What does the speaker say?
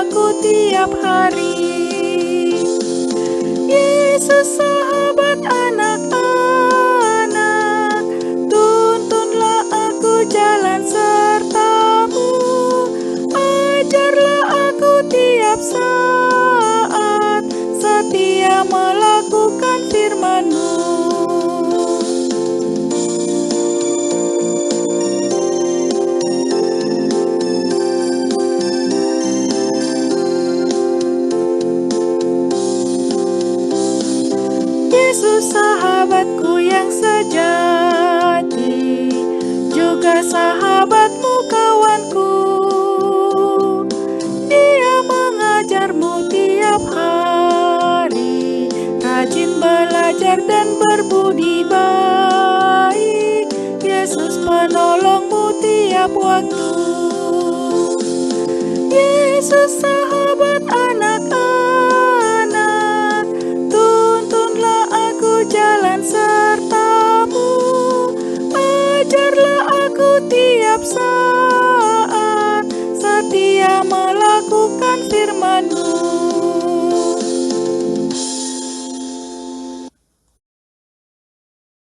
aku tiap hari. Yesus sahabat anak-anak, tuntunlah aku jalan sertamu. Ajarlah aku tiap saat, setia melakukan firman-Mu. Yesus sahabatku yang sejati, juga sahabatmu kawanku. Dia mengajarmu tiap hari, rajin belajar dan berbudi baik. Yesus penolongmu tiap waktu. Yesus sahabat